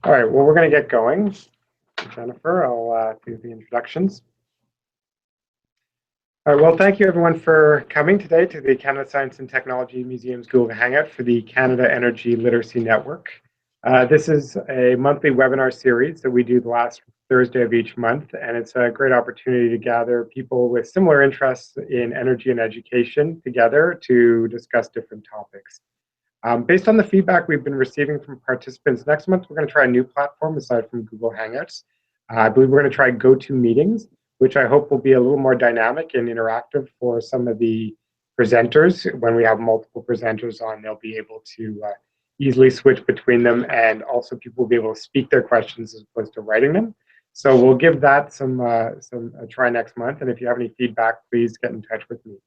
All right, well, we're going to get going. Jennifer, I'll do the introductions. All right, well, thank you everyone for coming today to the Canada Science and Technology Museum's Google Hangout for the Canada Energy Literacy Network. This is a monthly webinar series that we do the last Thursday of each month, and it's a great opportunity to gather people with similar interests in energy and education together to discuss different topics. Based on the feedback we've been receiving from participants, next month we're going to try a new platform aside from Google Hangouts. I believe we're going to try GoToMeetings, which I hope will be a little more dynamic and interactive for some of the presenters. When we have multiple presenters on, they'll be able to easily switch between them, and also people will be able to speak their questions as opposed to writing them. So we'll give that a try next month, and if you have any feedback, please get in touch with me.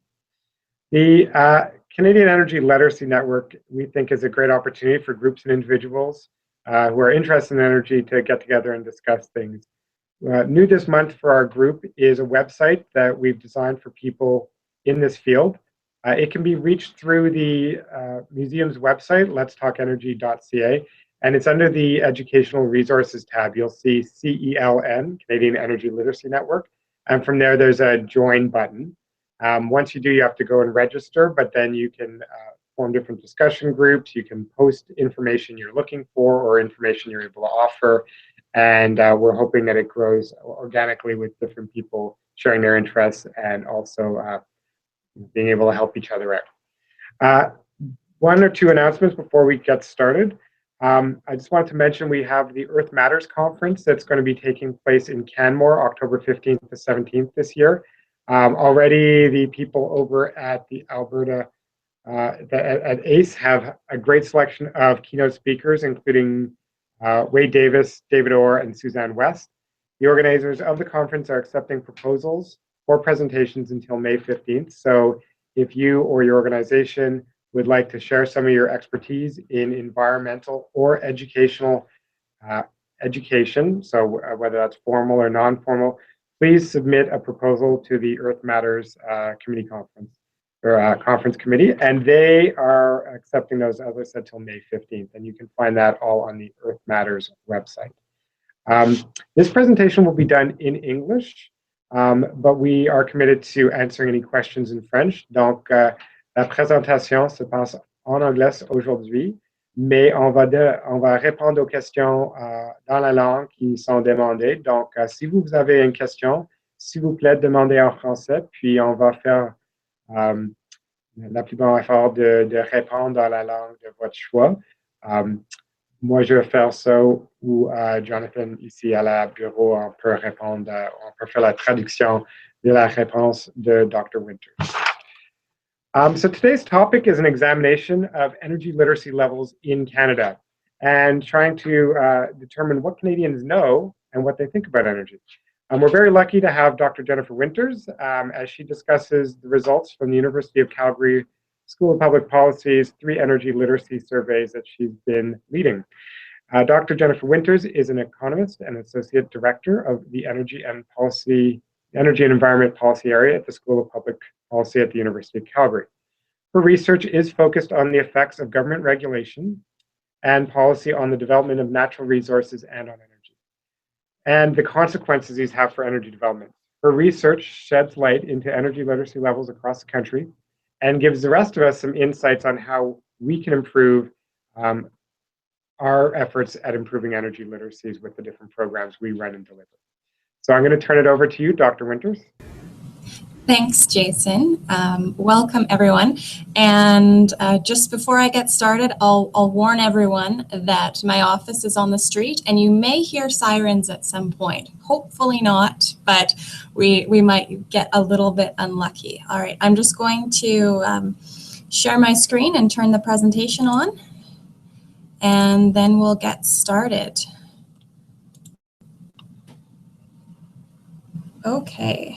The Canadian Energy Literacy Network, we think, is a great opportunity for groups and individuals who are interested in energy to get together and discuss things. New this month for our group is a website that we've designed for people in this field. It can be reached through the museum's website, letstalkenergy.ca, and it's under the Educational Resources tab. You'll see CELN, Canadian Energy Literacy Network, and from there there's a join button. Once you do, you have to go and register, but then you can form different discussion groups. You can post information you're looking for or information you're able to offer. And we're hoping that it grows organically with different people sharing their interests and also being able to help each other out. One or two announcements before we get started. I just wanted to mention we have the Earth Matters conference that's going to be taking place in Canmore, October 15th to 17th this year. Already the people over at the Alberta, at ACE have a great selection of keynote speakers, including Wade Davis, David Orr, and Suzanne West. The organizers of the conference are accepting proposals for presentations until May 15th. So if you or your organization would like to share some of your expertise in environmental or educational education, so whether that's formal or non-formal, please submit a proposal to the Earth Matters Committee Conference, or Conference Committee, and they are accepting those, as I said, till May 15th, and you can find that all on the Earth Matters website. This presentation will be done in English, but we are committed to answering any questions in French. Donc, la présentation se passe en anglais aujourd'hui, mais on va répondre aux questions dans la langue qui sont demandées. Donc, si vous avez une question, s'il vous plaît, demandez en français, puis on va faire la plus bon effort de répondre dans la langue de votre choix. Moi, je vais faire ça, ou Jonathan, ici à la bureau, on peut répondre, on peut faire la traduction de la réponse de Dr. Winters. So today's topic is an examination of energy literacy levels in Canada and trying to determine what Canadians know and what they think about energy. We're very lucky to have Dr. Jennifer Winters as she discusses the results from the University of Calgary School of Public Policy's 3 energy literacy surveys that she's been leading. Dr. Jennifer Winters is an economist and associate director of the Energy and Environment Policy area at the School of Public Policy at the University of Calgary. Her research is focused on the effects of government regulation and policy on the development of natural resources and on energy, and the consequences these have for energy development. Her research sheds light into energy literacy levels across the country and gives the rest of us some insights on how we can improve our efforts at improving energy literacies with the different programs we run and deliver. So I'm going to turn it over to you, Dr. Winters. Thanks, Jason. Welcome, everyone. And just before I get started, I'll warn everyone that my office is on the street and you may hear sirens at some point. Hopefully not, but we might get a little bit unlucky. All right, I'm just going to share my screen and turn the presentation on, and then we'll get started. Okay.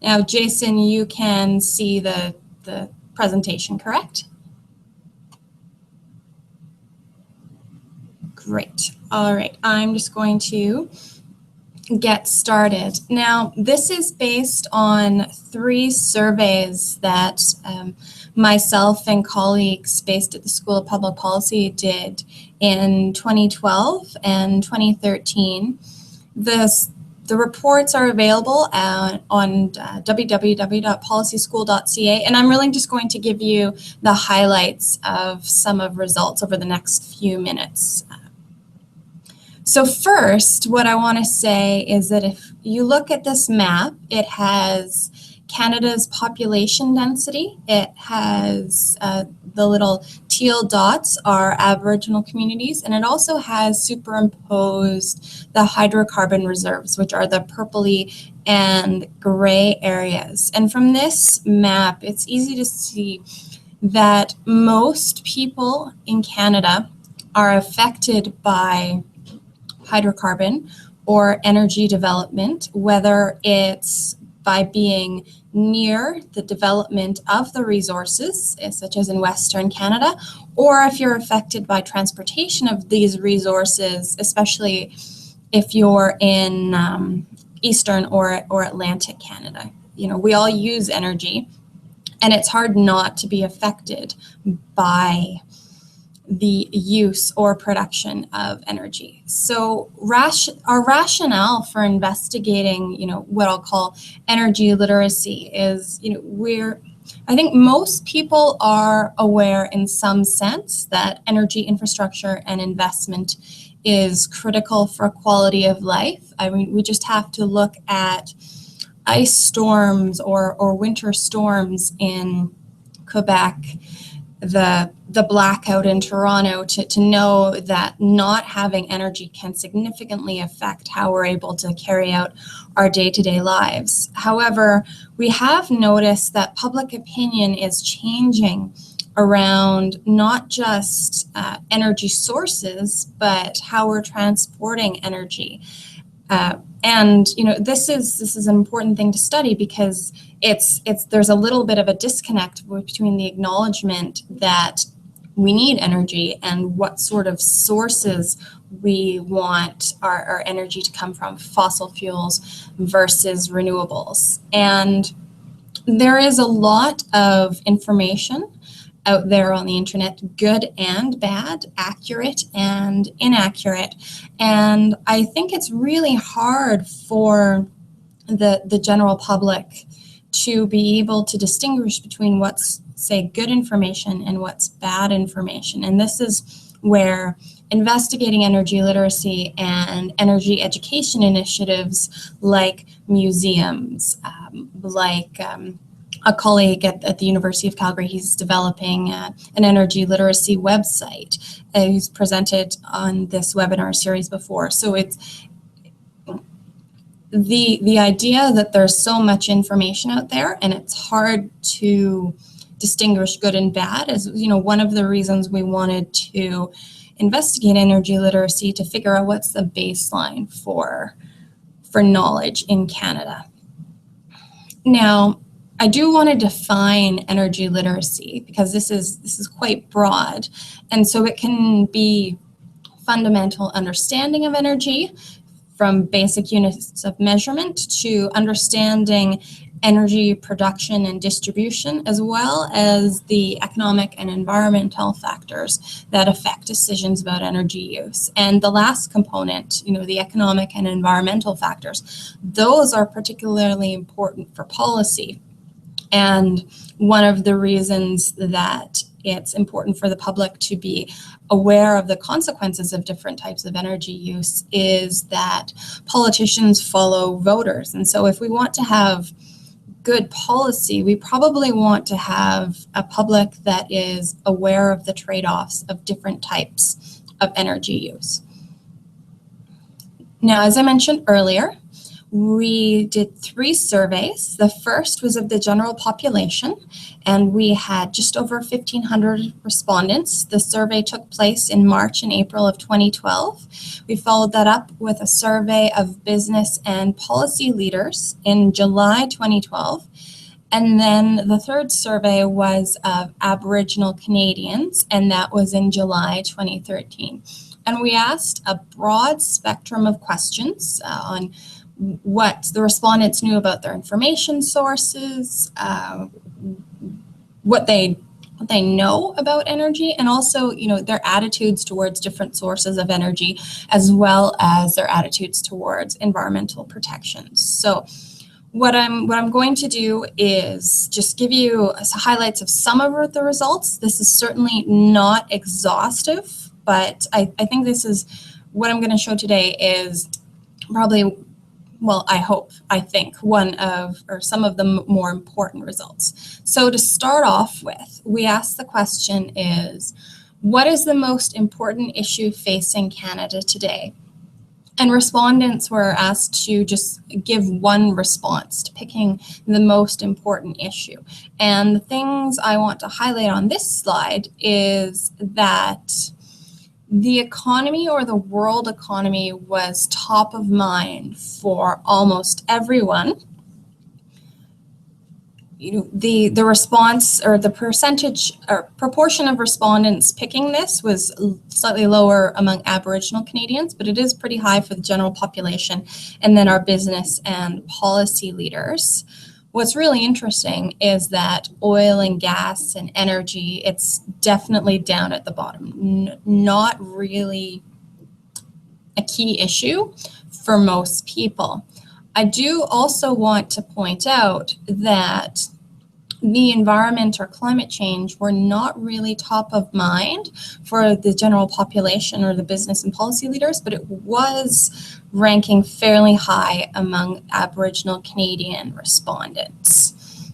Now, Jason, you can see the presentation, correct? Great. All right. I'm just going to get started. Now, this is based on 3 surveys that myself and colleagues based at the School of Public Policy did in 2012 and 2013. The reports are available on www.policyschool.ca, and I'm really just going to give you the highlights of some of results over the next few minutes. So first, what I want to say is that if you look at this map, it has Canada's population density. It has the little teal dots are Aboriginal communities, and it also has superimposed the hydrocarbon reserves, which are the purpley and gray areas. And from this map, it's easy to see that most people in Canada are affected by hydrocarbon or energy development, whether it's by being near the development of the resources, such as in Western Canada, or if you're affected by transportation of these resources, especially if you're in Eastern or Atlantic Canada. You know, we all use energy, and it's hard not to be affected by the use or production of energy. So our rationale for investigating, what I'll call energy literacy is, I think most people are aware in some sense that energy infrastructure and investment is critical for quality of life. I mean, we just have to look at ice storms or winter storms in Quebec, the blackout in Toronto to know that not having energy can significantly affect how we're able to carry out our day-to-day lives. However, we have noticed that public opinion is changing around not just energy sources, but how we're transporting energy. And this is an important thing to study because there's a little bit of a disconnect between the acknowledgement that we need energy and what sort of sources we want our energy to come from, fossil fuels versus renewables. And there is a lot of information out there on the internet, good and bad, accurate and inaccurate. And I think it's really hard for the general public to be able to distinguish between what's, say, good information and what's bad information. And this is where investigating energy literacy and energy education initiatives like museums, a colleague at the University of Calgary, he's developing an energy literacy website. He's presented on this webinar series before. So it's the idea that there's so much information out there and it's hard to distinguish good and bad is, one of the reasons we wanted to investigate energy literacy, to figure out what's the baseline for knowledge in Canada. Now, I do want to define energy literacy because this is quite broad, and so it can be fundamental understanding of energy from basic units of measurement to understanding energy production and distribution, as well as the economic and environmental factors that affect decisions about energy use. And the last component, the economic and environmental factors, those are particularly important for policy. And one of the reasons that it's important for the public to be aware of the consequences of different types of energy use is that politicians follow voters. And so if we want to have good policy, we probably want to have a public that is aware of the trade-offs of different types of energy use. Now, as I mentioned earlier, we did 3 surveys. The first was of the general population, and we had just over 1,500 respondents. The survey took place in March and April of 2012. We followed that up with a survey of business and policy leaders in July 2012. And then the third survey was of Aboriginal Canadians, and that was in July 2013. And we asked a broad spectrum of questions on what the respondents knew about their information sources, what they know about energy, and also, their attitudes towards different sources of energy, as well as their attitudes towards environmental protections. So what I'm going to do is just give you highlights of some of the results. This is certainly not exhaustive, but I think this is what I'm going to show today is probably, well, I think one of, or some of the more important results. So to start off with, we asked the question is, what is the most important issue facing Canada today? And respondents were asked to just give one response to picking the most important issue. And the things I want to highlight on this slide is that the economy, or the world economy, was top of mind for almost everyone. The response, or the percentage or proportion of respondents picking this was slightly lower among Aboriginal Canadians, but it is pretty high for the general population, and then our business and policy leaders. What's really interesting is that oil and gas and energy, it's definitely down at the bottom. Not really a key issue for most people. I do also want to point out that the environment or climate change were not really top of mind for the general population or the business and policy leaders, but it was ranking fairly high among Aboriginal Canadian respondents.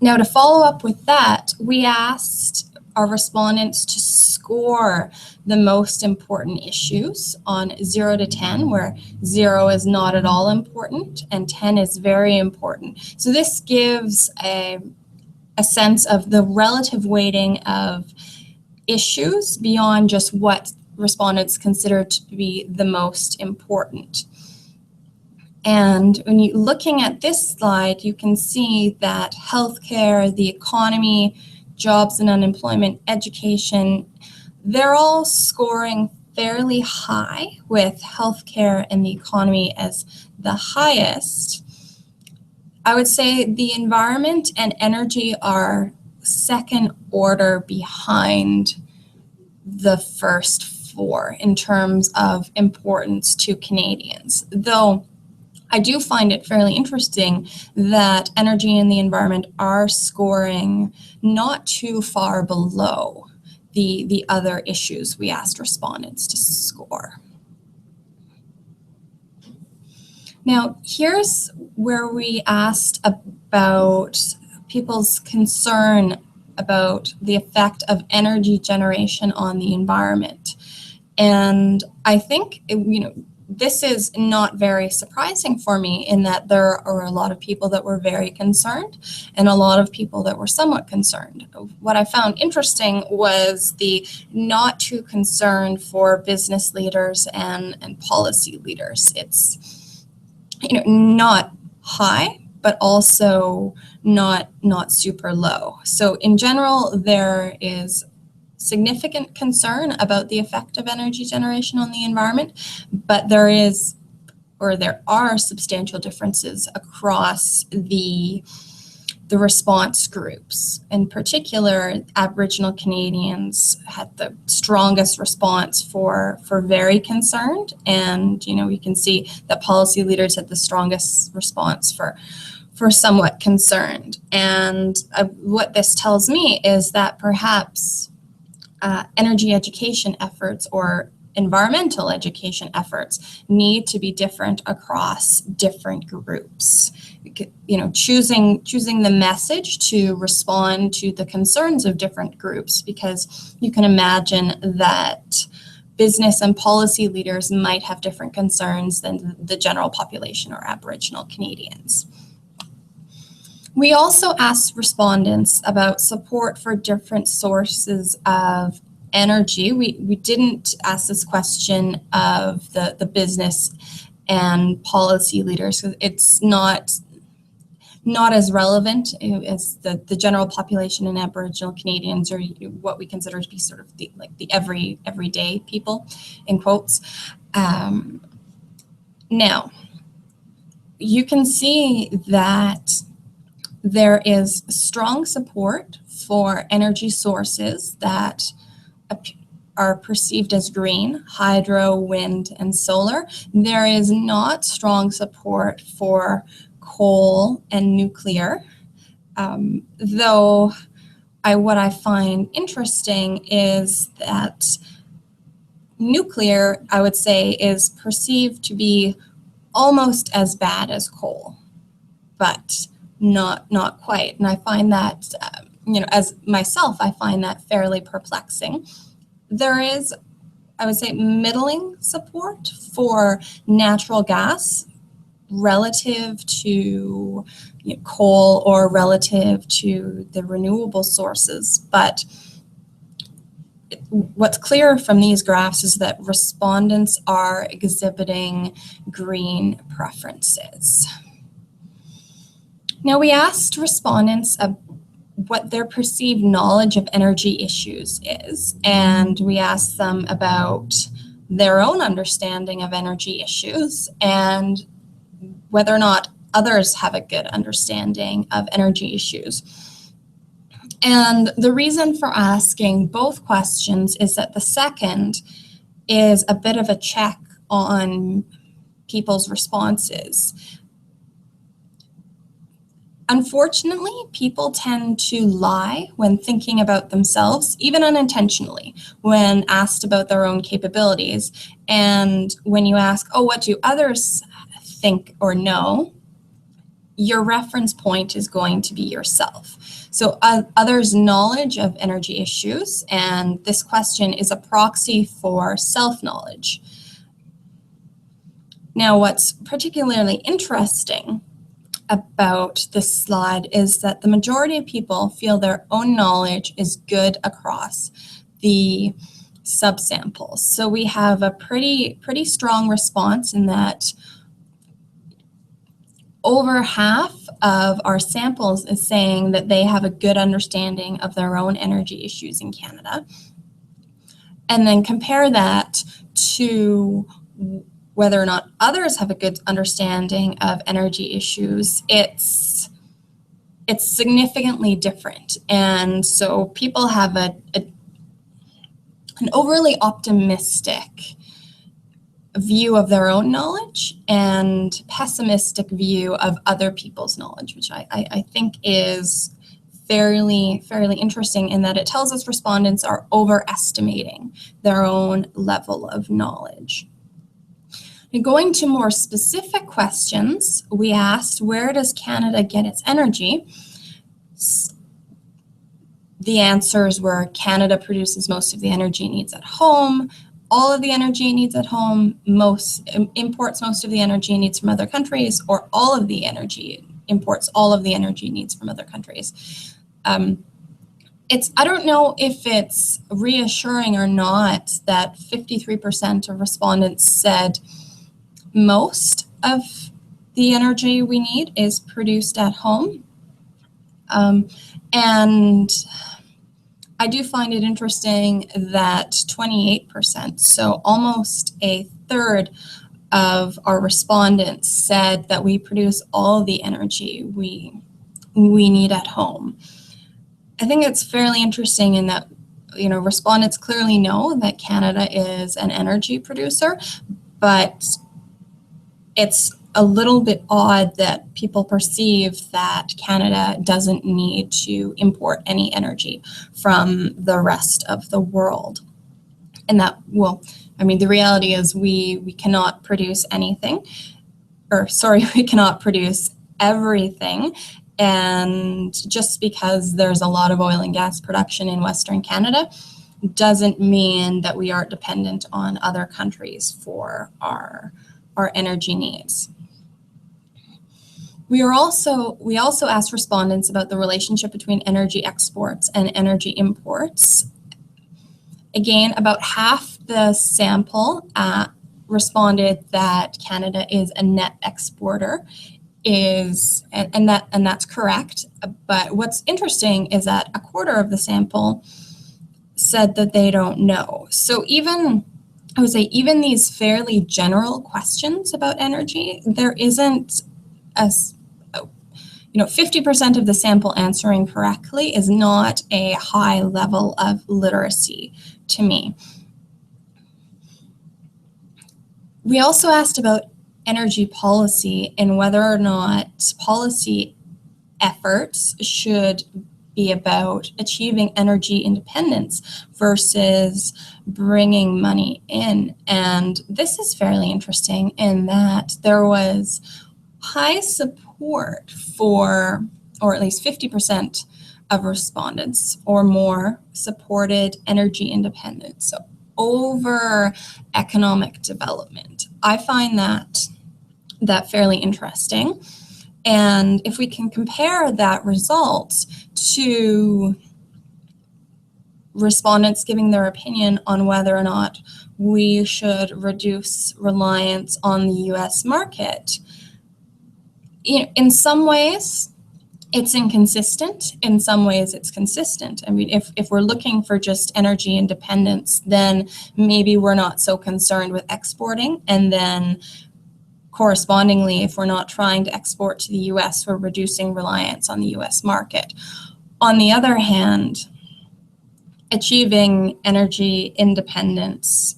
Now, to follow up with that, we asked our respondents to score the most important issues on 0 to 10, where 0 is not at all important and 10 is very important. So this gives a sense of the relative weighting of issues beyond just what respondents consider to be the most important. And when you're looking at this slide, you can see that healthcare, the economy, jobs and unemployment, education, they're all scoring fairly high, with healthcare and the economy as the highest. I would say the environment and energy are second order behind the first four in terms of importance to Canadians, though I do find it fairly interesting that energy and the environment are scoring not too far below the other issues we asked respondents to score. Now, here's where we asked about people's concern about the effect of energy generation on the environment. And I think, this is not very surprising for me, in that there are a lot of people that were very concerned and a lot of people that were somewhat concerned. What I found interesting was the not too concerned for business leaders and policy leaders. It's not high, but also not super low. So in general, there is significant concern about the effect of energy generation on the environment, but there are substantial differences across the response groups. In particular, Aboriginal Canadians had the strongest response for very concerned, and we can see that policy leaders had the strongest response for somewhat concerned. And what this tells me is that perhaps energy education efforts or environmental education efforts need to be different across different groups. Choosing the message to respond to the concerns of different groups, because you can imagine that business and policy leaders might have different concerns than the general population or Aboriginal Canadians. We also asked respondents about support for different sources of energy. We didn't ask this question of the business and policy leaders, because it's not, not as relevant as the general population in Aboriginal Canadians, or what we consider to be sort of the everyday people, in quotes. Now, you can see that there is strong support for energy sources that are perceived as green: hydro, wind, and solar. There is not strong support for coal and nuclear, though what I find interesting is that nuclear, I would say, is perceived to be almost as bad as coal, but not quite. And I find that, as myself, I find that fairly perplexing. There is, I would say, middling support for natural gas relative to coal or relative to the renewable sources. But what's clear from these graphs is that respondents are exhibiting green preferences. Now, we asked respondents what their perceived knowledge of energy issues is, and we asked them about their own understanding of energy issues and whether or not others have a good understanding of energy issues. And the reason for asking both questions is that the second is a bit of a check on people's responses. Unfortunately, people tend to lie when thinking about themselves, even unintentionally, when asked about their own capabilities. And when you ask, oh, what do others think or know, your reference point is going to be yourself. So others' knowledge of energy issues, and this question is a proxy for self-knowledge. Now, what's particularly interesting about this slide is that the majority of people feel their own knowledge is good across the subsamples. So we have a pretty strong response in that over half of our samples is saying that they have a good understanding of their own energy issues in Canada. And then compare that to whether or not others have a good understanding of energy issues, it's significantly different. And so people have an overly optimistic view of their own knowledge and pessimistic view of other people's knowledge, which I think is fairly interesting in that it tells us respondents are overestimating their own level of knowledge. And going to more specific questions, we asked, where does Canada get its energy? The answers were Canada produces most of the energy it needs at home, all of the energy it needs at home, imports most of the energy it needs from other countries, or all of the energy imports all of the energy it needs from other countries. I don't know if it's reassuring or not that 53% of respondents said most of the energy we need is produced at home. And I do find it interesting that 28%, so almost a third of our respondents said that we produce all the energy we need at home. I think it's fairly interesting in that, respondents clearly know that Canada is an energy producer, but it's a little bit odd that people perceive that Canada doesn't need to import any energy from the rest of the world. And that, the reality is we cannot produce anything, we cannot produce everything. And just because there's a lot of oil and gas production in Western Canada doesn't mean that we aren't dependent on other countries for our energy needs. We also asked respondents about the relationship between energy exports and energy imports. Again, about half the sample responded that Canada is a net exporter and that's correct. But what's interesting is that a quarter of the sample said that they don't know. So even these fairly general questions about energy, there isn't 50% of the sample answering correctly is not a high level of literacy to me. We also asked about energy policy and whether or not policy efforts should be about achieving energy independence versus bringing money in. And this is fairly interesting in that there was high support for, or at least 50% of respondents or more supported energy independence over economic development. I find that fairly interesting. And if we can compare that result to respondents giving their opinion on whether or not we should reduce reliance on the US market, in some ways it's inconsistent, in some ways it's consistent. I mean, if we're looking for just energy independence, then maybe we're not so concerned with exporting, and then correspondingly, if we're not trying to export to the US, we're reducing reliance on the US market. On the other hand, achieving energy independence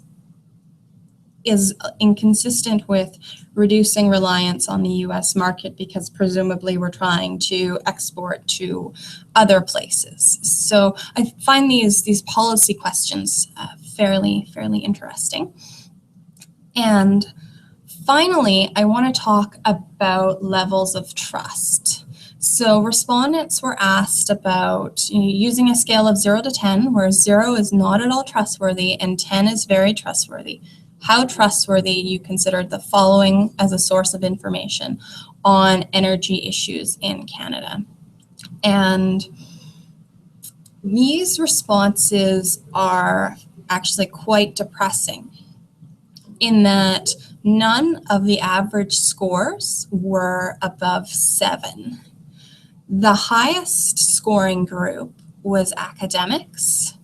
is inconsistent with reducing reliance on the US market because presumably we're trying to export to other places. So I find these policy questions fairly interesting. And finally, I want to talk about levels of trust. So respondents were asked about using a scale of 0 to 10, where 0 is not at all trustworthy and 10 is very trustworthy. How trustworthy you considered the following as a source of information on energy issues in Canada. And these responses are actually quite depressing in that none of the average scores were above 7. The highest scoring group was academics.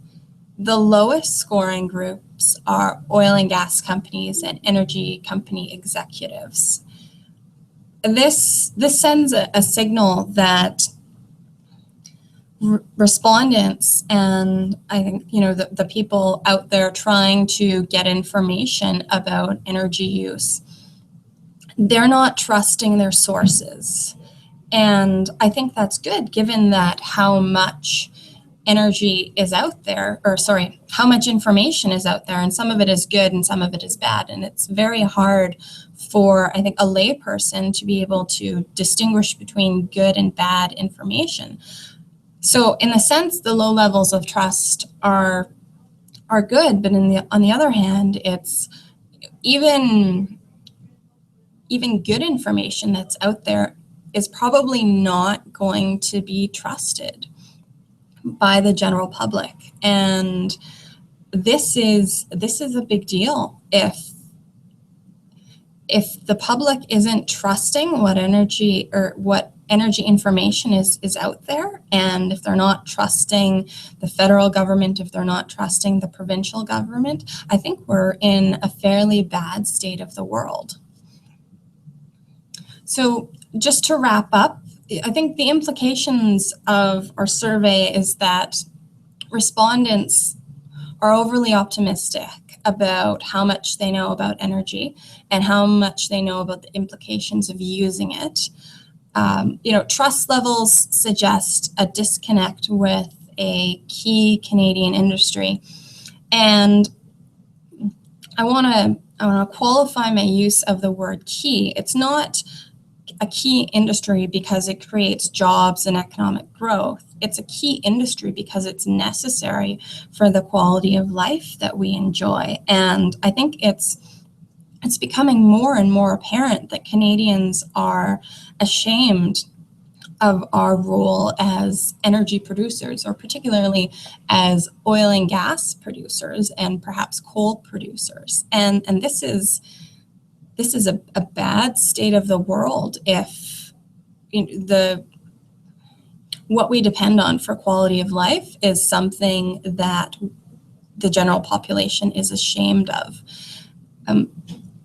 The lowest scoring groups are oil and gas companies and energy company executives. This sends a signal that respondents, and I think the people out there trying to get information about energy use, they're not trusting their sources. And I think that's good, given that how much energy is out there, how much information is out there, and some of it is good and some of it is bad. And it's very hard for, I think, a layperson to be able to distinguish between good and bad information. So in a sense, the low levels of trust are good, but on the other hand, it's even good information that's out there is probably not going to be trusted by the general public. And this is a big deal. If the public isn't trusting what energy information is out there, and if they're not trusting the federal government, if they're not trusting the provincial government, I think we're in a fairly bad state of the world. So just to wrap up, I think the implications of our survey is that respondents are overly optimistic about how much they know about energy and how much they know about the implications of using it. Trust levels suggest a disconnect with a key Canadian industry. And I want to qualify my use of the word key. It's not a key industry because it creates jobs and economic growth. It's a key industry because it's necessary for the quality of life that we enjoy. And I think it's becoming more and more apparent that Canadians are ashamed of our role as energy producers, or particularly as oil and gas producers and perhaps coal producers. And this is a bad state of the world if what we depend on for quality of life is something that the general population is ashamed of.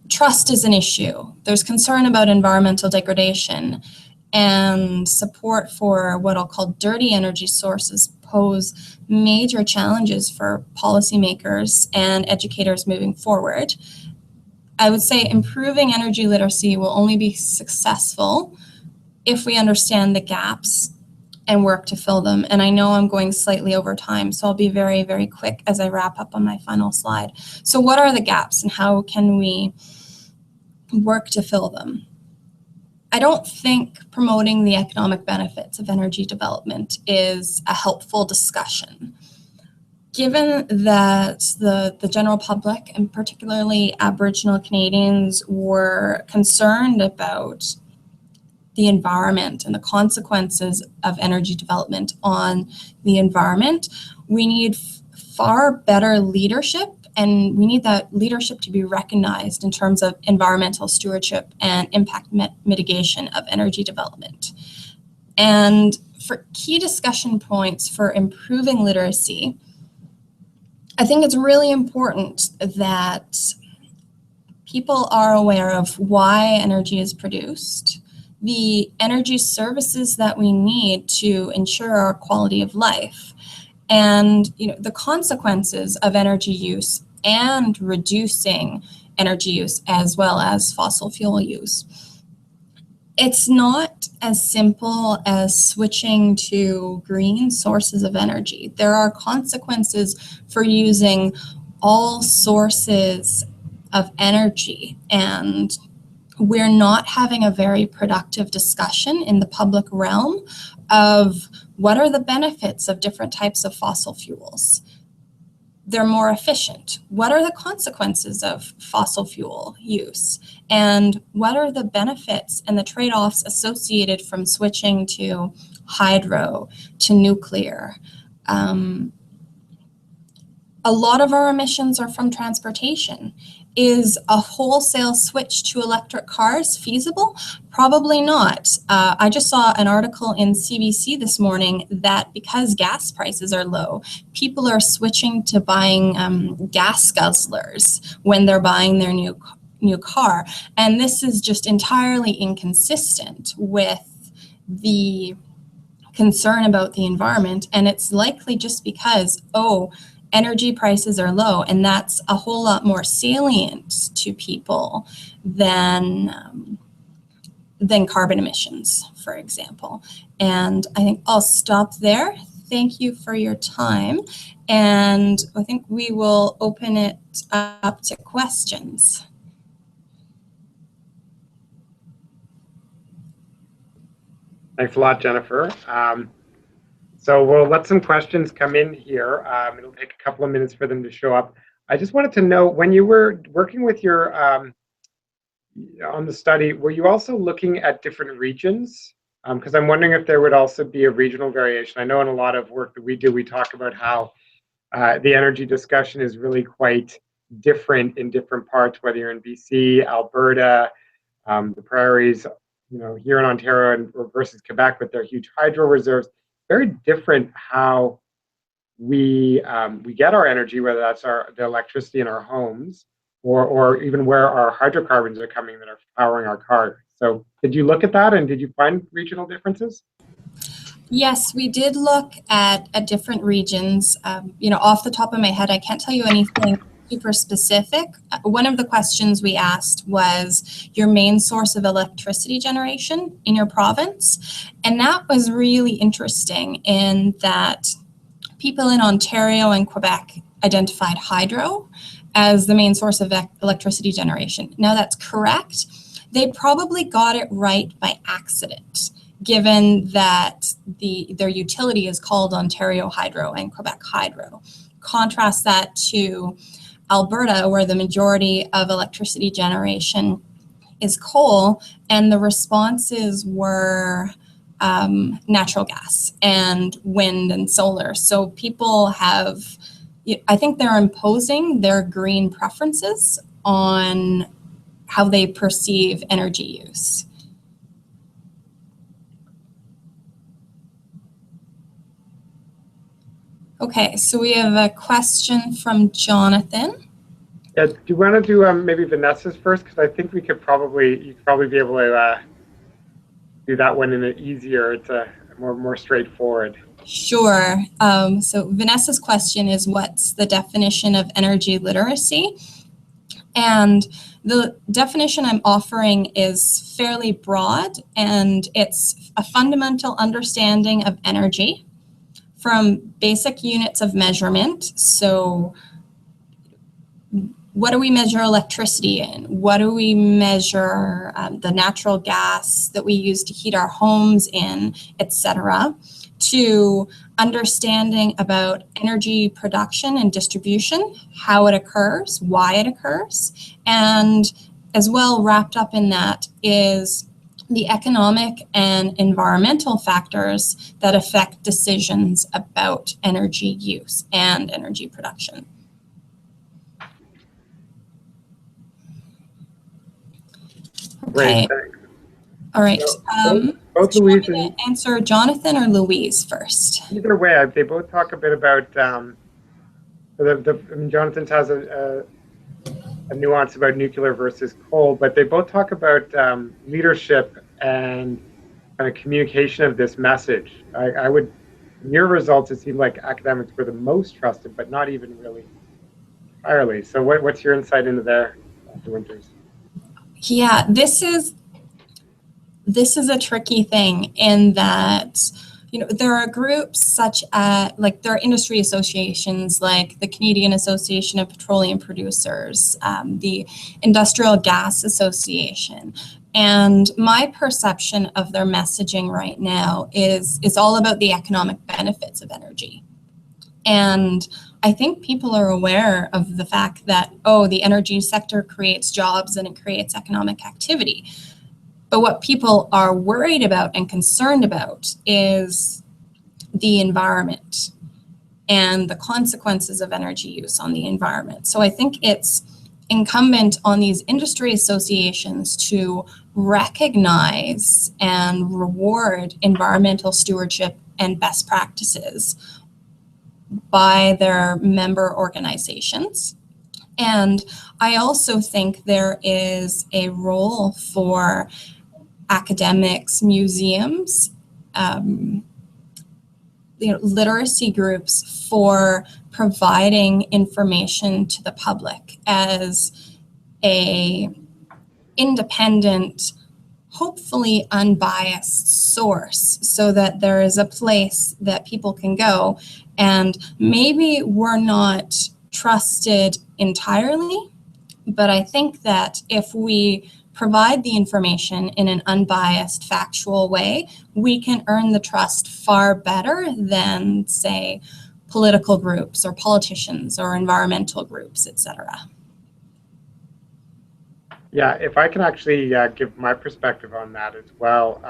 Trust is an issue. There's concern about environmental degradation, and support for what I'll call dirty energy sources pose major challenges for policymakers and educators moving forward. I would say improving energy literacy will only be successful if we understand the gaps and work to fill them. And I know I'm going slightly over time, so I'll be very, very quick as I wrap up on my final slide. So what are the gaps and how can we work to fill them? I don't think promoting the economic benefits of energy development is a helpful discussion. Given that the general public, and particularly Aboriginal Canadians, were concerned about the environment and the consequences of energy development on the environment, we need far better leadership, and we need that leadership to be recognized in terms of environmental stewardship and impact mitigation of energy development. And for key discussion points for improving literacy, I think it's really important that people are aware of why energy is produced, the energy services that we need to ensure our quality of life, and the consequences of energy use and reducing energy use as well as fossil fuel use. It's not as simple as switching to green sources of energy. There are consequences for using all sources of energy, and we're not having a very productive discussion in the public realm of what are the benefits of different types of fossil fuels. They're more efficient. What are the consequences of fossil fuel use? And what are the benefits and the trade-offs associated from switching to hydro, to nuclear? A lot of our emissions are from transportation. Is a wholesale switch to electric cars feasible? Probably not. I just saw an article in CBC this morning that because gas prices are low, people are switching to buying gas guzzlers when they're buying their new car. And this is just entirely inconsistent with the concern about the environment. And it's likely just because, energy prices are low, and that's a whole lot more salient to people than carbon emissions, for example. And I think I'll stop there. Thank you for your time, and I think we will open it up to questions. Thanks a lot, Jennifer. So we'll let some questions come in here. It'll take a couple of minutes for them to show up. I just wanted to know, when you were working with your, on the study, were you also looking at different regions? Because I'm wondering if there would also be a regional variation. I know in a lot of work that we do, we talk about how the energy discussion is really quite different in different parts, whether you're in BC, Alberta, the prairies, here in Ontario versus Quebec with their huge hydro reserves. Very different how we get our energy, whether that's the electricity in our homes, or even where our hydrocarbons are coming that are powering our cars. So did you look at that, and did you find regional differences? Yes, we did look at different regions. Off the top of my head, I can't tell you anything super specific. One of the questions we asked was your main source of electricity generation in your province. And that was really interesting in that people in Ontario and Quebec identified hydro as the main source of electricity generation. Now that's correct. They probably got it right by accident, given that their utility is called Ontario Hydro and Quebec Hydro. Contrast that to Alberta, where the majority of electricity generation is coal, and the responses were natural gas and wind and solar. So people I think they're imposing their green preferences on how they perceive energy use. Okay, so we have a question from Jonathan. Yeah, do you want to do maybe Vanessa's first? Because I think you could probably be able to do that one in an easier. It's a more straightforward. Sure. So Vanessa's question is, what's the definition of energy literacy? And the definition I'm offering is fairly broad, and it's a fundamental understanding of energy from basic units of measurement. So what do we measure electricity in? What do we measure the natural gas that we use to heat our homes in, etc., to understanding about energy production and distribution, how it occurs, why it occurs, and as well wrapped up in that is the economic and environmental factors that affect decisions about energy use and energy production. Okay. Great, thanks. All right. Both do you Louise want me to answer Jonathan or Louise first? Either way, they both talk a bit about Jonathan has a nuance about nuclear versus coal, but they both talk about leadership and kind of communication of this message. I would, in your results, it seemed like academics were the most trusted, but not even really entirely. So what's your insight into there, Dr. Winters? Yeah, this is a tricky thing in that, you know, there are groups such as, like, there are industry associations like the Canadian Association of Petroleum Producers, the Industrial Gas Association, and my perception of their messaging right now is all about the economic benefits of energy. And I think people are aware of the fact that, oh, the energy sector creates jobs and it creates economic activity. But what people are worried about and concerned about is the environment and the consequences of energy use on the environment. So I think it's incumbent on these industry associations to recognize and reward environmental stewardship and best practices by their member organizations. And I also think there is a role for academics, museums, literacy groups for providing information to the public as a independent, hopefully unbiased source, so that there is a place that people can go. And maybe we're not trusted entirely, but I think that if we provide the information in an unbiased, factual way, we can earn the trust far better than, say, political groups or politicians or environmental groups, etc. Yeah, if I can actually give my perspective on that as well.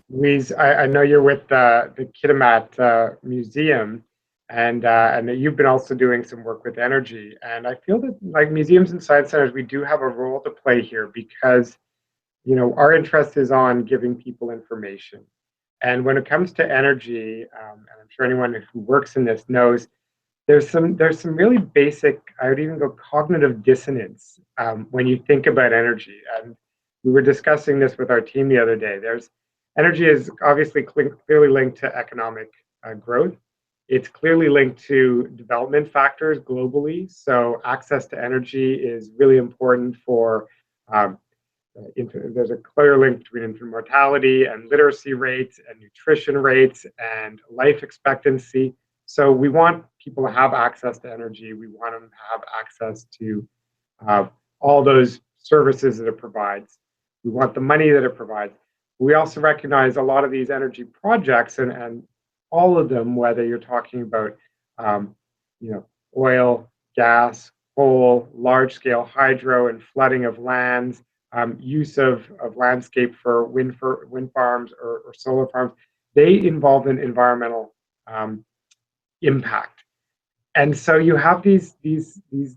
Louise, I know you're with the Kitimat Museum, and that you've been also doing some work with energy. And I feel that, like, museums and science centers, we do have a role to play here because, you know, our interest is on giving people information. And when it comes to energy, and I'm sure anyone who works in this knows, there's some really basic, I would even go cognitive dissonance when you think about energy. And we were discussing this with our team the other day. Energy is obviously clearly linked to economic growth. It's clearly linked to development factors globally. So access to energy is really important for, there's a clear link between infant mortality and literacy rates and nutrition rates and life expectancy. So we want people to have access to energy. We want them to have access to all those services that it provides. We want the money that it provides. We also recognize a lot of these energy projects and all of them, whether you're talking about oil, gas, coal, large-scale hydro and flooding of lands, use of landscape for wind farms or solar farms, they involve an environmental impact. And so you have these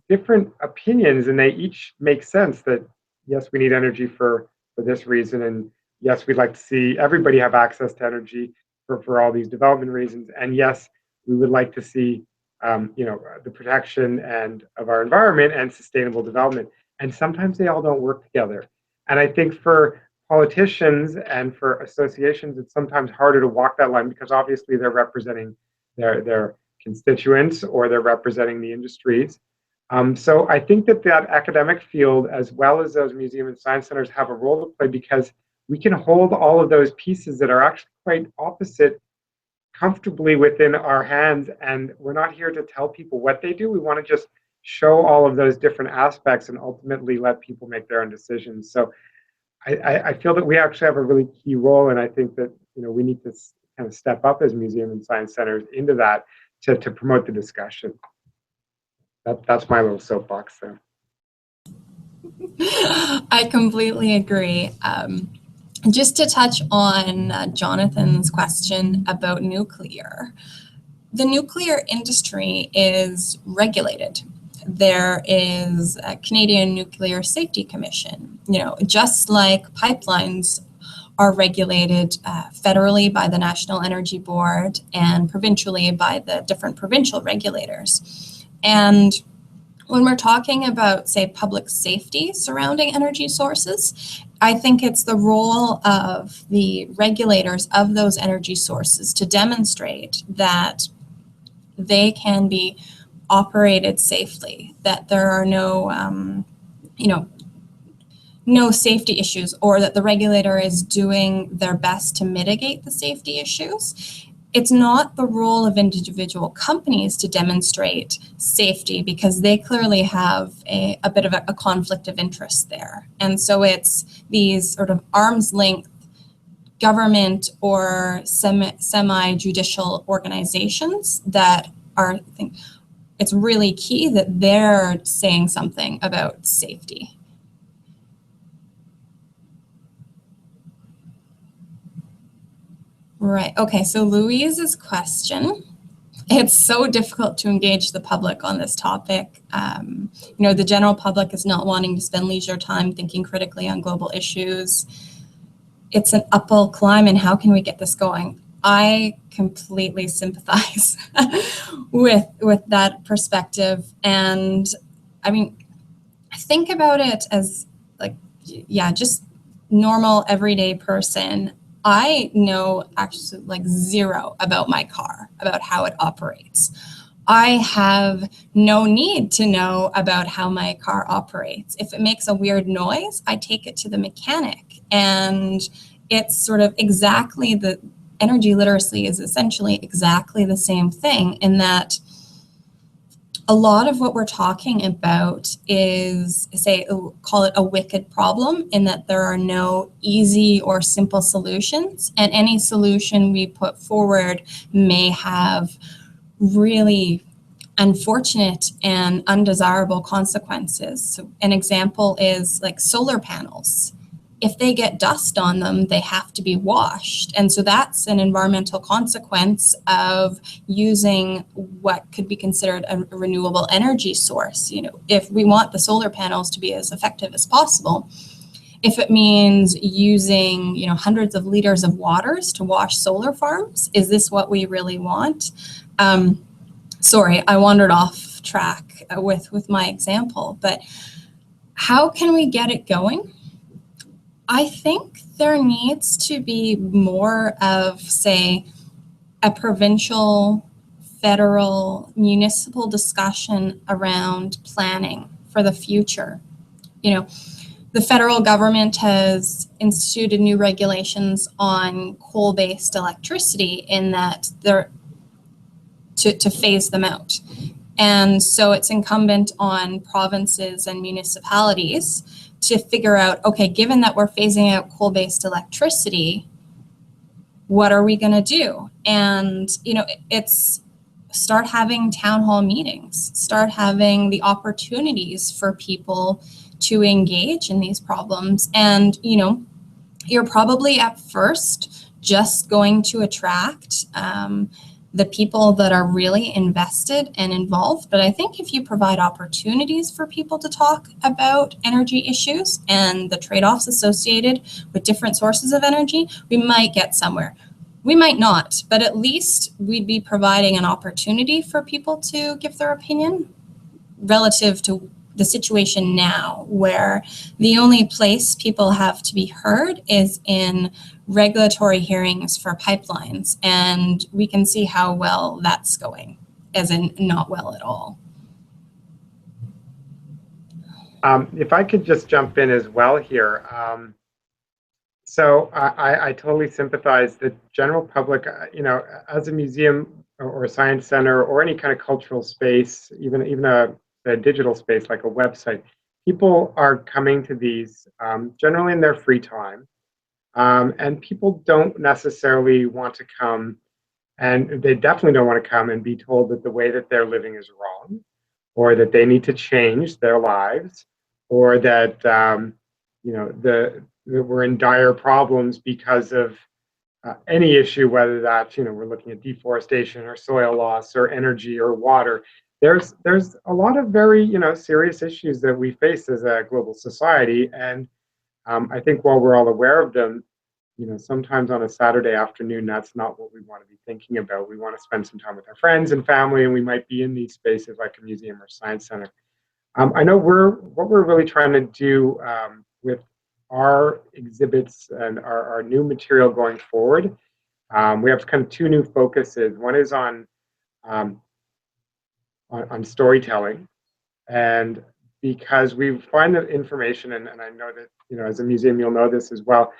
different opinions, and they each make sense that, yes, we need energy for this reason, and yes, we'd like to see everybody have access to energy for all these development reasons. And yes, we would like to see the protection and of our environment and sustainable development. And sometimes they all don't work together. And I think for politicians and for associations, it's sometimes harder to walk that line because obviously they're representing their constituents or they're representing the industries. So I think that academic field, as well as those museum and science centers, have a role to play because we can hold all of those pieces that are actually quite opposite comfortably within our hands. And we're not here to tell people what they do. We want to just show all of those different aspects and ultimately let people make their own decisions. So I feel that we actually have a really key role, and I think that we need to kind of step up as museum and science centers into that to promote the discussion. That's my little soapbox there. I completely agree. Just to touch on Jonathan's question about nuclear, the nuclear industry is regulated. There is a Canadian Nuclear Safety Commission, just like pipelines are regulated federally by the National Energy Board and provincially by the different provincial regulators. And when we're talking about, say, public safety surrounding energy sources, I think it's the role of the regulators of those energy sources to demonstrate that they can be operated safely, that there are no safety issues, or that the regulator is doing their best to mitigate the safety issues. It's not the role of individual companies to demonstrate safety because they clearly have a bit of a conflict of interest there. And so it's these sort of arm's length government or semi-judicial organizations that are, I think, it's really key that they're saying something about safety. Right, okay, so Louise's question, it's so difficult to engage the public on this topic. The general public is not wanting to spend leisure time thinking critically on global issues. It's an uphill climb, and how can we get this going? I completely sympathize with that perspective. And I mean, think about it as just normal everyday person. I know actually zero about my car, about how it operates. I have no need to know about how my car operates. If it makes a weird noise, I take it to the mechanic. And it's sort of exactly the energy literacy is essentially exactly the same thing in that a lot of what we're talking about is, call it a wicked problem, in that there are no easy or simple solutions, and any solution we put forward may have really unfortunate and undesirable consequences. So an example is solar panels. If they get dust on them, they have to be washed. And so that's an environmental consequence of using what could be considered a renewable energy source. If we want the solar panels to be as effective as possible, if it means using, hundreds of liters of waters to wash solar farms, is this what we really want? Sorry, I wandered off track with my example, but how can we get it going? I think there needs to be more of, say, a provincial, federal, municipal discussion around planning for the future. The federal government has instituted new regulations on coal-based electricity in that they're to phase them out. And so it's incumbent on provinces and municipalities to figure out, okay, given that we're phasing out coal-based electricity, what are we going to do? And, it's start having town hall meetings, start having the opportunities for people to engage in these problems. And, you're probably at first just going to attract the people that are really invested and involved. But I think if you provide opportunities for people to talk about energy issues and the trade-offs associated with different sources of energy, we might get somewhere. We might not, but at least we'd be providing an opportunity for people to give their opinion relative to the situation now, where the only place people have to be heard is in regulatory hearings for pipelines. And we can see how well that's going, as in not well at all. If I could just jump in as well here. So I totally sympathize. The general public, as a museum or a science center or any kind of cultural space, even a digital space like a website, people are coming to these generally in their free time. And people don't necessarily want to come, and they definitely don't want to come and be told that the way that they're living is wrong, or that they need to change their lives, or that that we're in dire problems because of any issue, whether that's we're looking at deforestation or soil loss or energy or water. There's a lot of very serious issues that we face as a global society, and I think while we're all aware of them, sometimes on a Saturday afternoon, that's not what we want to be thinking about. We want to spend some time with our friends and family, and we might be in these spaces like a museum or science center. I know what we're really trying to do with our exhibits and our new material going forward. We have kind of two new focuses. One is on storytelling, and because we find that information, and I know that as a museum you'll know this as well,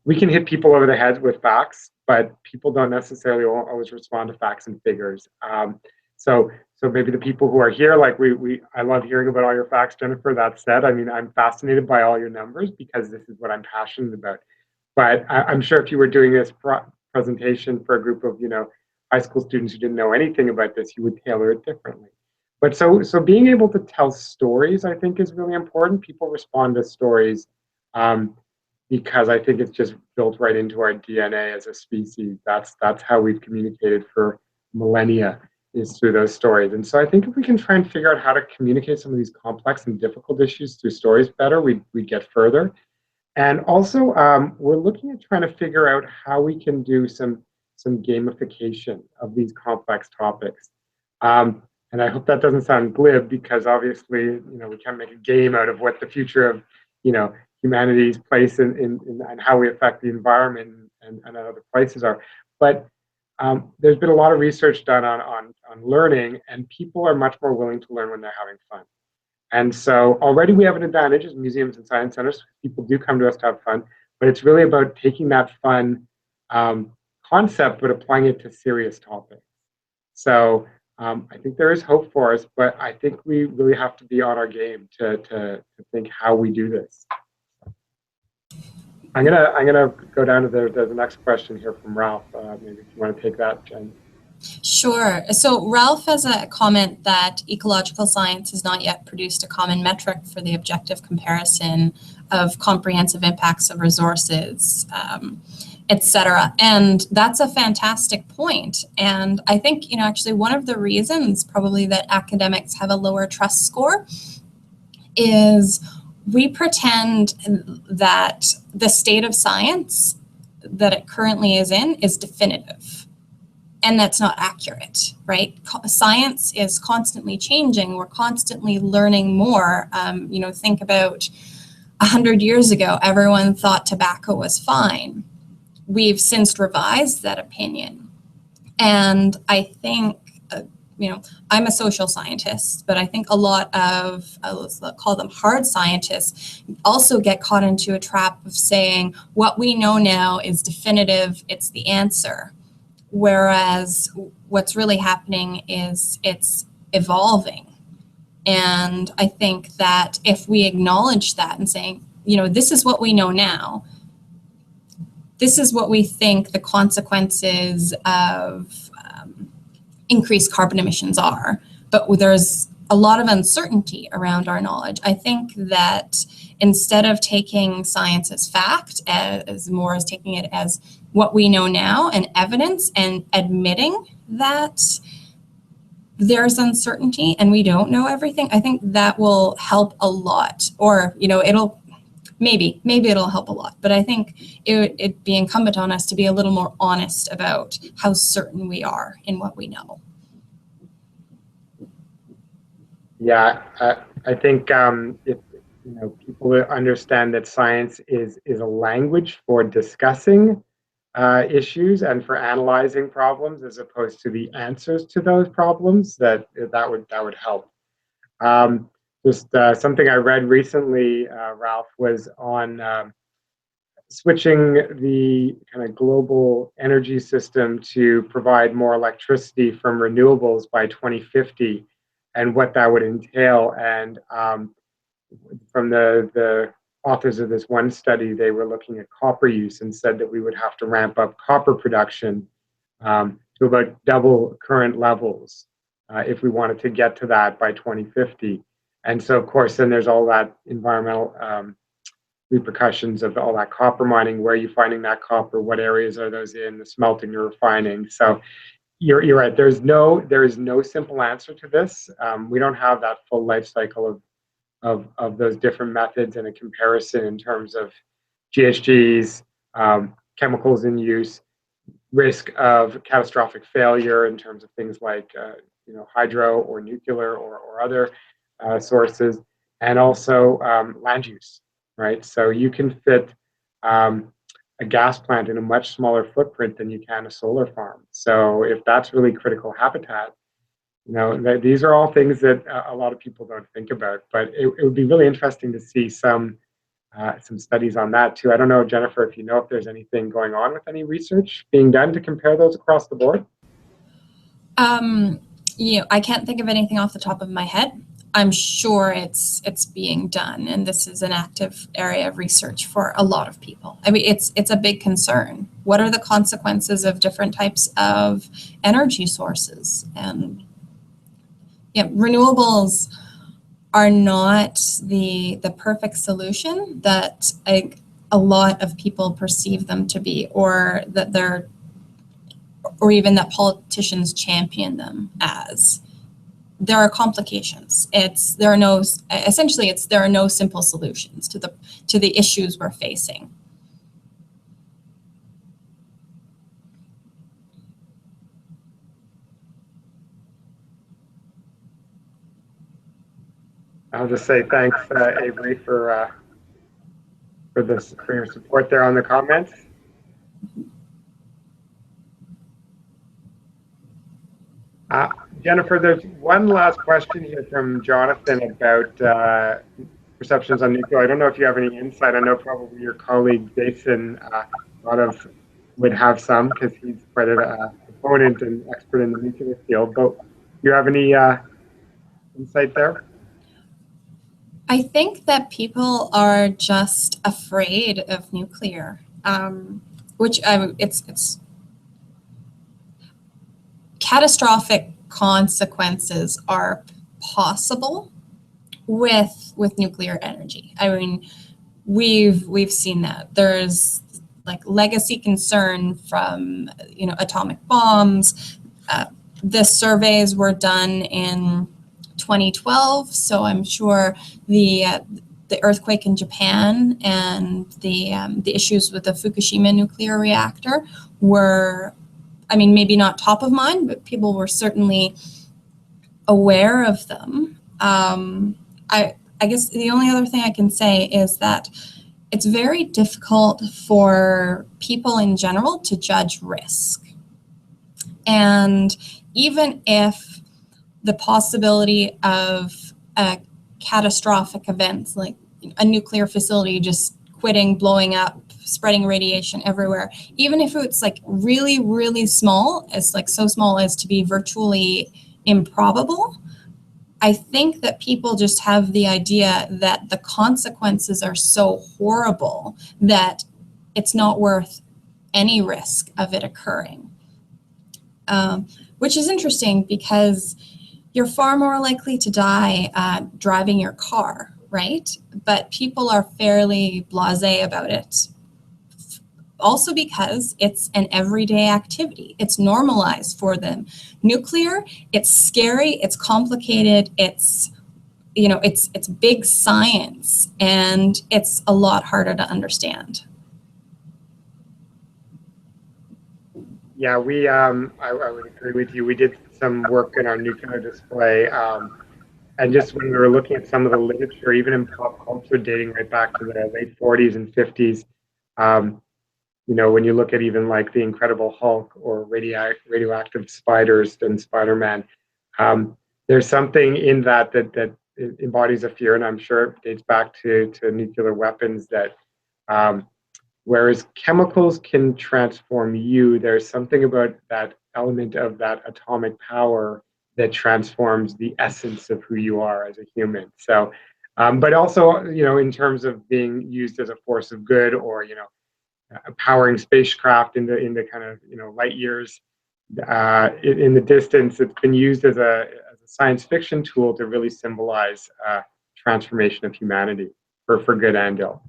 we can hit people over the head with facts, but people don't necessarily always respond to facts and figures. So maybe the people who are here, like I love hearing about all your facts, Jennifer. That said, I mean, I'm fascinated by all your numbers because this is what I'm passionate about. But I'm sure if you were doing this presentation for a group of high school students who didn't know anything about this, you would tailor it differently. But so being able to tell stories, I think, is really important. People respond to stories because I think it's just built right into our DNA as a species. That's how we've communicated for millennia, is through those stories. And so I think if we can try and figure out how to communicate some of these complex and difficult issues through stories better, we get further. And also, we're looking at trying to figure out how we can do some gamification of these complex topics. And I hope that doesn't sound glib, because obviously, we can't make a game out of what the future of, humanity's place in and how we affect the environment and other places are. But there's been a lot of research done on learning, and people are much more willing to learn when they're having fun. And so already we have an advantage as museums and science centers. People do come to us to have fun, but it's really about taking that fun concept but applying it to serious topics. So I think there is hope for us, but I think we really have to be on our game to think how we do this. I'm gonna go down to the next question here from Ralph. Maybe if you want to take that, Jen. Sure. So Ralph has a comment that ecological science has not yet produced a common metric for the objective comparison of comprehensive impacts of resources, etc. And that's a fantastic point. And I think, actually one of the reasons probably that academics have a lower trust score is we pretend that the state of science that it currently is in is definitive. And that's not accurate, right? Science is constantly changing. We're constantly learning more. Think about 100 years ago, everyone thought tobacco was fine. We've since revised that opinion. And I think, I'm a social scientist, but I think a lot of, let's call them hard scientists, also get caught into a trap of saying what we know now is definitive, it's the answer. Whereas what's really happening is it's evolving. And I think that if we acknowledge that and saying, this is what we know now, this is what we think the consequences of increased carbon emissions are, but there's a lot of uncertainty around our knowledge. I think that instead of taking science as fact, as more as taking it as what we know now and evidence, and admitting that there's uncertainty and we don't know everything, I think that will help a lot. Or, it'll maybe it'll help a lot. But I think it'd be incumbent on us to be a little more honest about how certain we are in what we know. Yeah, I think if people understand that science is a language for discussing issues and for analyzing problems as opposed to the answers to those problems, that would help. Just something I read recently, Ralph, was on switching the kind of global energy system to provide more electricity from renewables by 2050 and what that would entail. And from the authors of this one study, they were looking at copper use and said that we would have to ramp up copper production to about double current levels if we wanted to get to that by 2050. And so, of course, then there's all that environmental repercussions of all that copper mining. Where are you finding that copper? What areas are those in? The smelting, the refining. So you're right. There is no simple answer to this. We don't have that full life cycle of those different methods and a comparison in terms of GHGs, chemicals in use, risk of catastrophic failure in terms of things like hydro or nuclear or other sources, and also land use, right? So you can fit a gas plant in a much smaller footprint than you can a solar farm. So if that's really critical habitat, these are all things that a lot of people don't think about, but it would be really interesting to see some studies on that too. I don't know, Jennifer, if you know if there's anything going on with any research being done to compare those across the board. I can't think of anything off the top of my head. I'm sure it's being done, and this is an active area of research for a lot of people. I mean, it's a big concern. What are the consequences of different types of energy sources? And renewables are not the perfect solution that a lot of people perceive them to be, or even that politicians champion them as. There are complications. There are no simple solutions to the issues we're facing. I'll just say thanks, Avery, for your support there on the comments. Jennifer, there's one last question here from Jonathan about perceptions on nuclear. I don't know if you have any insight. I know probably your colleague Jason would have some, because he's quite a proponent and expert in the nuclear field. But do you have any insight there? I think that people are just afraid of nuclear, it's catastrophic consequences are possible with nuclear energy. I mean, we've seen that. There's like legacy concern from atomic bombs. The surveys were done in 2012, so I'm sure the earthquake in Japan and the issues with the Fukushima nuclear reactor were, I mean, maybe not top of mind, but people were certainly aware of them. I guess the only other thing I can say is that it's very difficult for people in general to judge risk. And even if the possibility of a catastrophic event, like a nuclear facility just quitting, blowing up, spreading radiation everywhere, even if it's like really, really small, it's like so small as to be virtually improbable, I think that people just have the idea that the consequences are so horrible that it's not worth any risk of it occurring. Which is interesting, because you're far more likely to die driving your car, right? But people are fairly blasé about it. Also because it's an everyday activity. It's normalized for them. Nuclear, it's scary, it's complicated, it's you know, it's big science, and it's a lot harder to understand. Yeah, I would agree with you. We did some work in our nuclear display, and just when we were looking at some of the literature, even in pop culture, dating right back to the late 40s and 50s, you know, when you look at even like the Incredible Hulk or radioactive spiders and Spider-Man, there's something in that embodies a fear, and I'm sure it dates back to nuclear weapons that. Whereas chemicals can transform you, there's something about that element of that atomic power that transforms the essence of who you are as a human. So, but also, you know, in terms of being used as a force of good, or, you know, powering spacecraft into kind of, you know, light years in the distance, it's been used as a science fiction tool to really symbolize transformation of humanity for good and ill.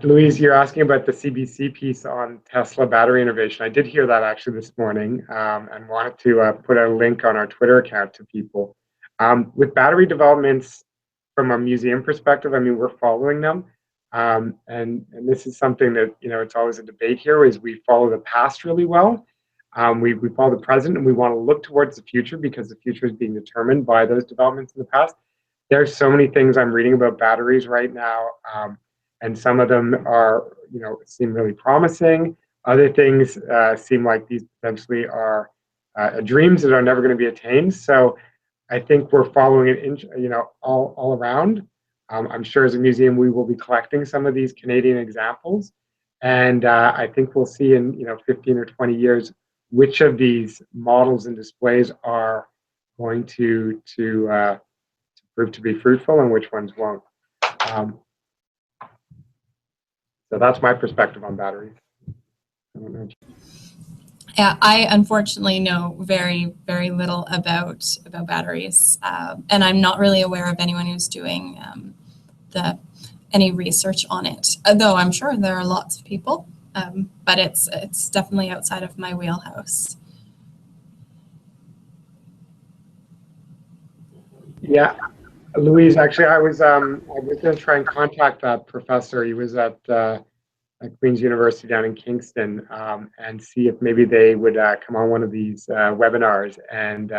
Louise, you're asking about the CBC piece on Tesla battery innovation. I did hear that actually this morning, and wanted to put a link on our Twitter account to people. With battery developments from a museum perspective, I mean, we're following them. And this is something that, you know, it's always a debate here, is we follow the past really well. We follow the present, and we want to look towards the future because the future is being determined by those developments in the past. There's so many things I'm reading about batteries right now. And some of them are, you know, seem really promising. Other things seem like these potentially are dreams that are never going to be attained. So I think we're following it, you know, all around. I'm sure as a museum we will be collecting some of these Canadian examples, and I think we'll see in, you know, 15 or 20 years which of these models and displays are going to prove to be fruitful and which ones won't. So that's my perspective on batteries. I don't know. Yeah, I unfortunately know very, very little about batteries, and I'm not really aware of anyone who's doing any research on it. Though I'm sure there are lots of people, but it's definitely outside of my wheelhouse. Yeah, Louise, actually, I was going to try and contact that professor. He was at Queen's University down in Kingston, and see if maybe they would come on one of these webinars and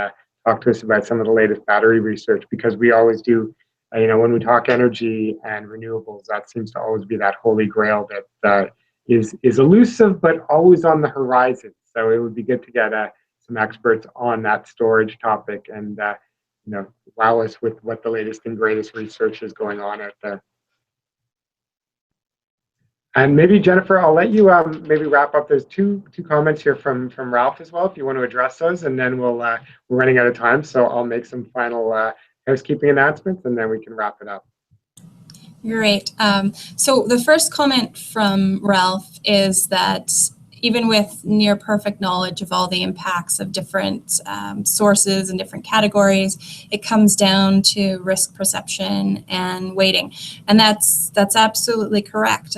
talk to us about some of the latest battery research, because we always do, you know, when we talk energy and renewables, that seems to always be that holy grail that is elusive but always on the horizon. So it would be good to get some experts on that storage topic and you know, wow us with what the latest and greatest research is going on out there. And maybe Jennifer, I'll let you maybe wrap up. There's two comments here from Ralph as well, if you want to address those, and then we're running out of time, so I'll make some final housekeeping announcements, and then we can wrap it up. Great. So the first comment from Ralph is that even with near perfect knowledge of all the impacts of different sources and different categories, it comes down to risk perception and weighting, and that's absolutely correct.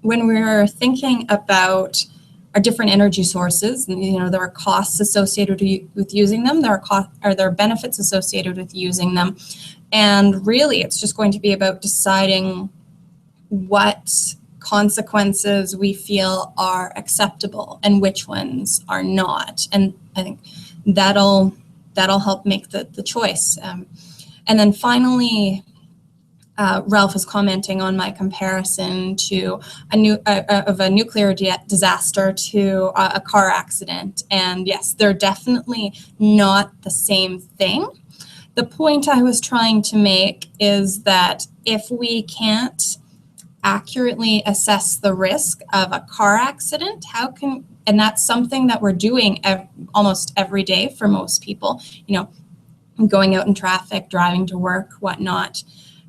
When we're thinking about our different energy sources, you know, there are costs associated with using them. There are benefits associated with using them, and really, it's just going to be about deciding what consequences we feel are acceptable and which ones are not. And I think that'll help make the choice. And then finally, Ralph is commenting on my comparison to a nuclear disaster to a car accident. And yes, they're definitely not the same thing. The point I was trying to make is that if we can't accurately assess the risk of a car accident, and that's something that we're doing almost every day for most people, you know, going out in traffic, driving to work, whatnot.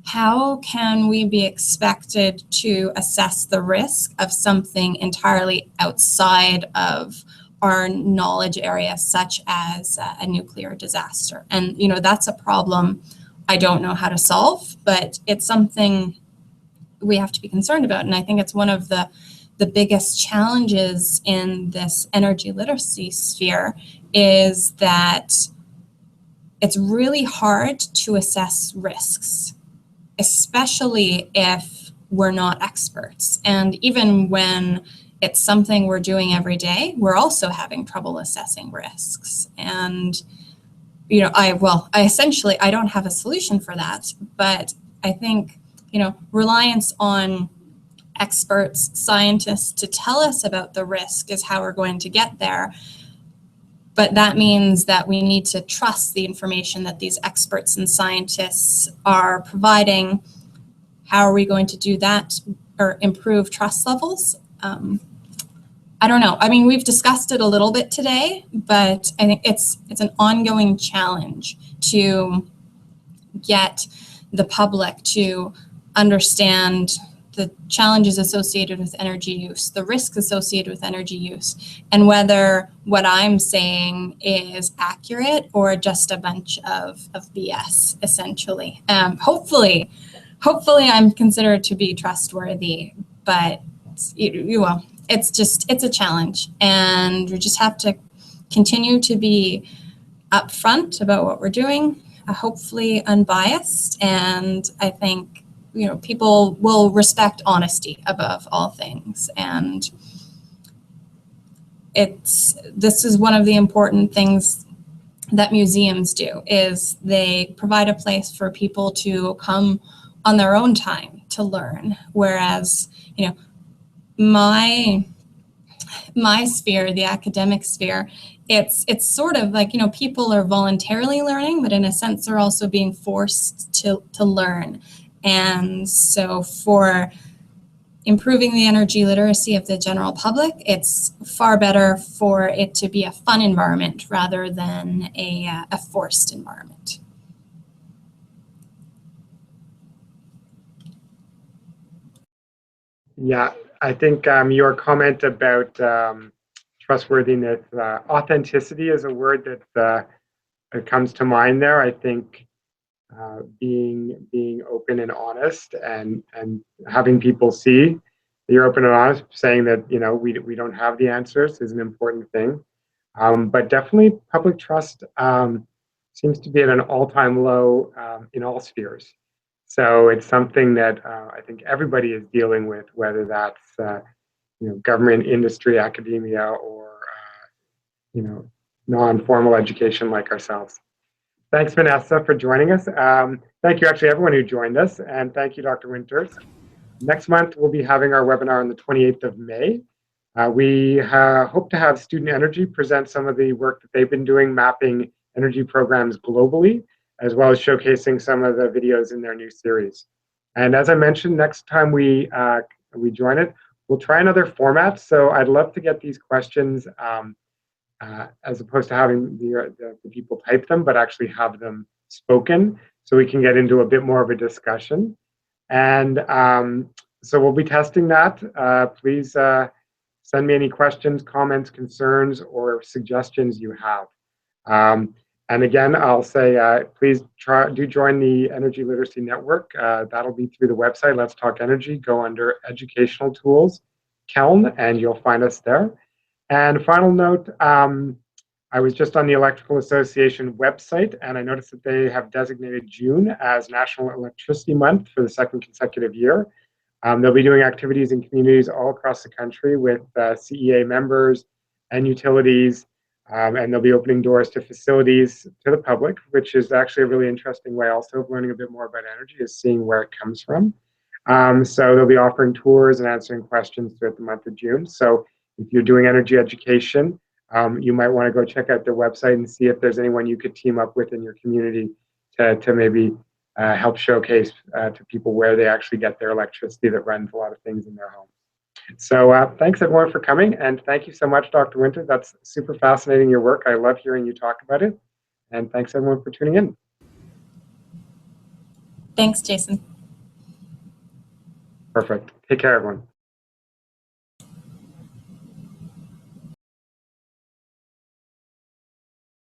How can we be expected to assess the risk of something entirely outside of our knowledge area, such as a nuclear disaster? And, you know, that's a problem I don't know how to solve, but it's something we have to be concerned about. And I think it's one of the biggest challenges in this energy literacy sphere is that it's really hard to assess risks, especially if we're not experts. And even when it's something we're doing every day, we're also having trouble assessing risks. And, you know, I don't have a solution for that, but I think, you know, reliance on experts, scientists to tell us about the risk is how we're going to get there. But that means that we need to trust the information that these experts and scientists are providing. How are we going to do that or improve trust levels? I don't know. I mean, we've discussed it a little bit today, but I think it's an ongoing challenge to get the public to understand the challenges associated with energy use, the risks associated with energy use, and whether what I'm saying is accurate or just a bunch of BS, essentially. Hopefully I'm considered to be trustworthy, but it's a challenge, and we just have to continue to be upfront about what we're doing, hopefully unbiased, and I think, you know, people will respect honesty above all things. And this is one of the important things that museums do, is they provide a place for people to come on their own time to learn. Whereas, you know, my sphere, the academic sphere, it's sort of like, you know, people are voluntarily learning, but in a sense they're also being forced to learn. And so for improving the energy literacy of the general public, it's far better for it to be a fun environment rather than a forced environment. Yeah, I think your comment about trustworthiness, authenticity is a word that comes to mind there. I think being open and honest, and having people see that you're open and honest, saying that, you know, we don't have the answers is an important thing. But definitely public trust seems to be at an all-time low in all spheres. So it's something that I think everybody is dealing with, whether that's you know, government, industry, academia, or you know, non-formal education like ourselves. Thanks, Vanessa, for joining us. Thank you, actually, everyone who joined us, and thank you, Dr. Winters. Next month, we'll be having our webinar on the 28th of May. We hope to have Student Energy present some of the work that they've been doing, mapping energy programs globally, as well as showcasing some of the videos in their new series. And as I mentioned, next time we join it, we'll try another format. So I'd love to get these questions as opposed to having the people type them, but actually have them spoken, so we can get into a bit more of a discussion. And so we'll be testing that. Please send me any questions, comments, concerns, or suggestions you have. And again, I'll say, please do join the Energy Literacy Network. That'll be through the website, Let's Talk Energy. Go under Educational Tools, CELN, and you'll find us there. And final note, I was just on the Electrical Association website, and I noticed that they have designated June as National Electricity Month for the second consecutive year. They'll be doing activities in communities all across the country with CEA members and utilities, and they'll be opening doors to facilities to the public, which is actually a really interesting way also of learning a bit more about energy, is seeing where it comes from. So they'll be offering tours and answering questions throughout the month of June. So if you're doing energy education, you might want to go check out their website and see if there's anyone you could team up with in your community to maybe help showcase to people where they actually get their electricity that runs a lot of things in their home. So thanks everyone for coming, and thank you so much, Dr. Winter. That's super fascinating, your work. I love hearing you talk about it, and thanks everyone for tuning in. Thanks, Jason. Perfect. Take care, everyone.